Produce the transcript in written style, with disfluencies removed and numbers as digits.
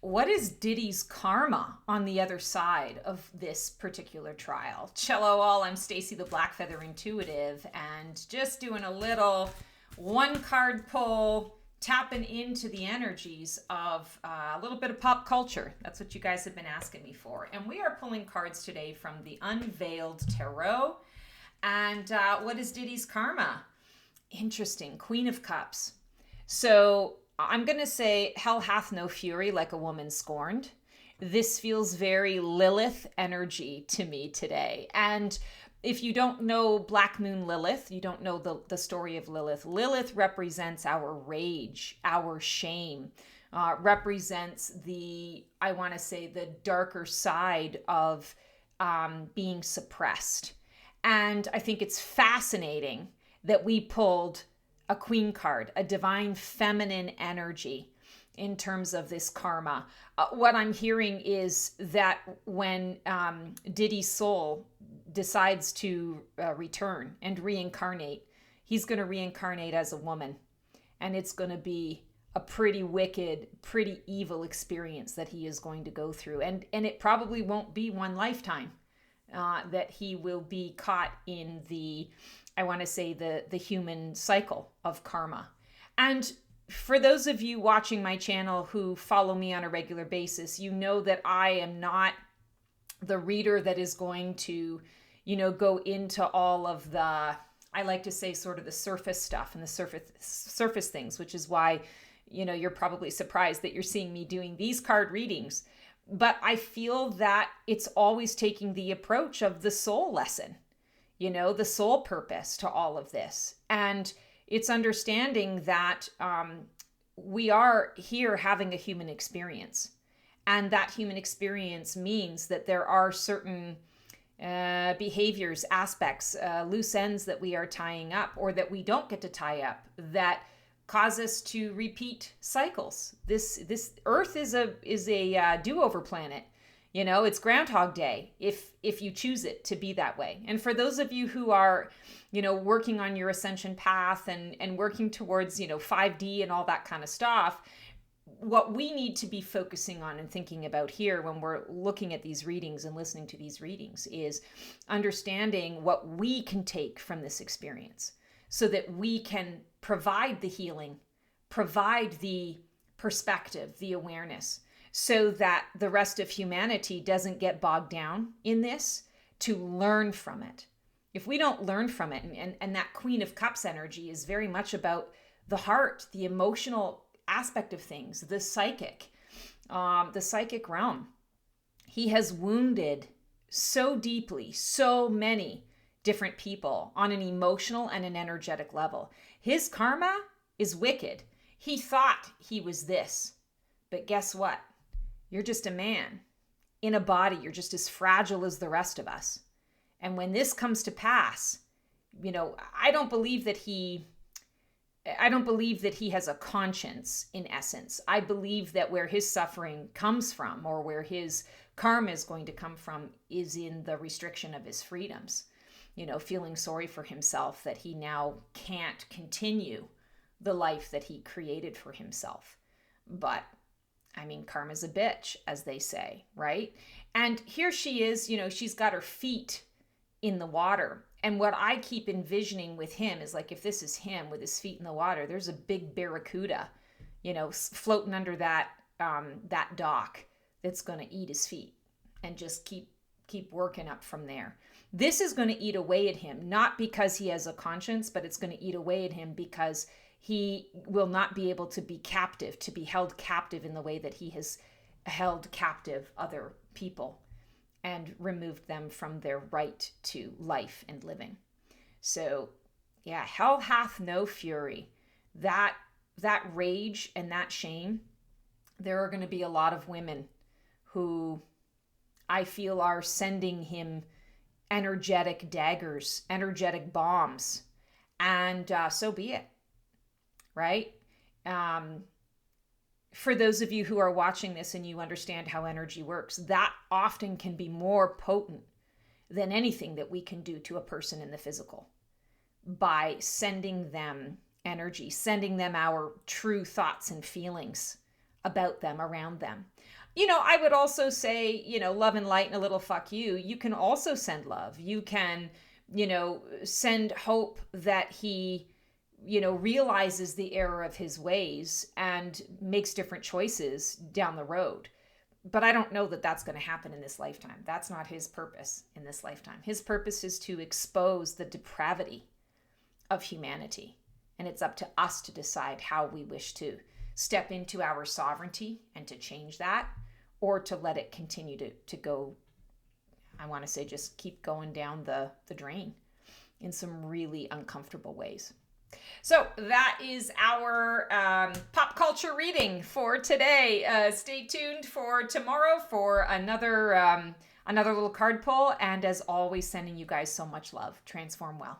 What is Diddy's karma on the other side of this particular trial? Cello all, I'm Stacey the Black Feather Intuitive, and just doing a little one card pull, tapping into the energies of a little bit of pop culture. That's what you guys have been asking me for. And we are pulling cards today from the Unveiled Tarot. And what is Diddy's karma? Interesting. Queen of Cups. So I'm going to say, hell hath no fury like a woman scorned. This feels very Lilith energy to me today. And if you don't know Black Moon Lilith, you don't know the story of Lilith. Lilith represents our rage, our shame, represents I want to say, the darker side of being suppressed. And I think it's fascinating that we pulled a queen card, a divine feminine energy in terms of this karma. What I'm hearing is that when Diddy's soul decides to return and reincarnate, he's going to reincarnate as a woman. And it's going to be a pretty wicked, pretty evil experience that he is going to go through. And it probably won't be one lifetime that he will be caught in I want to say, the human cycle of karma. And for those of you watching my channel who follow me on a regular basis, you know that I am not the reader that is going to, go into all of I like to say, sort of the surface stuff and the surface things, which is why, you're probably surprised that you're seeing me doing these card readings. But I feel that it's always taking the approach of the soul lesson, the soul purpose to all of this. And it's understanding that we are here having a human experience. And that human experience means that there are certain behaviors, aspects, loose ends that we are tying up or that we don't get to tie up that cause us to repeat cycles. This Earth is a do-over planet. It's Groundhog Day if you choose it to be that way. And for those of you who are, working on your ascension path and working towards, 5D and all that kind of stuff, what we need to be focusing on and thinking about here when we're looking at these readings and listening to these readings is understanding what we can take from this experience so that we can provide the healing, provide the perspective, the awareness, so that the rest of humanity doesn't get bogged down in this, to learn from it. If we don't learn from it, and that Queen of Cups energy is very much about the heart, the emotional aspect of things, the psychic realm. He has wounded so deeply, so many different people on an emotional and an energetic level. His karma is wicked. He thought he was this, but guess what? You're just a man in a body. You're just as fragile as the rest of us. And when this comes to pass, I don't believe that he has a conscience in essence. I believe that where his suffering comes from, or where his karma is going to come from, is in the restriction of his freedoms. Feeling sorry for himself that he now can't continue the life that he created for himself. But karma's a bitch, as they say, right? And here she is, she's got her feet in the water. And what I keep envisioning with him is, like, if this is him with his feet in the water, there's a big barracuda, floating under that dock that's going to eat his feet and just keep working up from there. This is going to eat away at him, not because he has a conscience, but it's going to eat away at him because he will not be able to be captive, to be held captive in the way that he has held captive other people and removed them from their right to life and living. So, yeah, hell hath no fury. That rage and that shame, there are going to be a lot of women who I feel are sending him energetic daggers, energetic bombs, and so be it, right? For those of you who are watching this and you understand how energy works, that often can be more potent than anything that we can do to a person in the physical by sending them energy, sending them our true thoughts and feelings about them, around them. I would also say, love and light and a little fuck you. You can also send love. You can, send hope that he, realizes the error of his ways and makes different choices down the road. But I don't know that that's going to happen in this lifetime. That's not his purpose in this lifetime. His purpose is to expose the depravity of humanity. And it's up to us to decide how we wish to step into our sovereignty and to change that, or to let it continue to go, I want to say, just keep going down the drain in some really uncomfortable ways. So that is our pop culture reading for today. Stay tuned for tomorrow for another little card pull. And as always, sending you guys so much love. Transform well.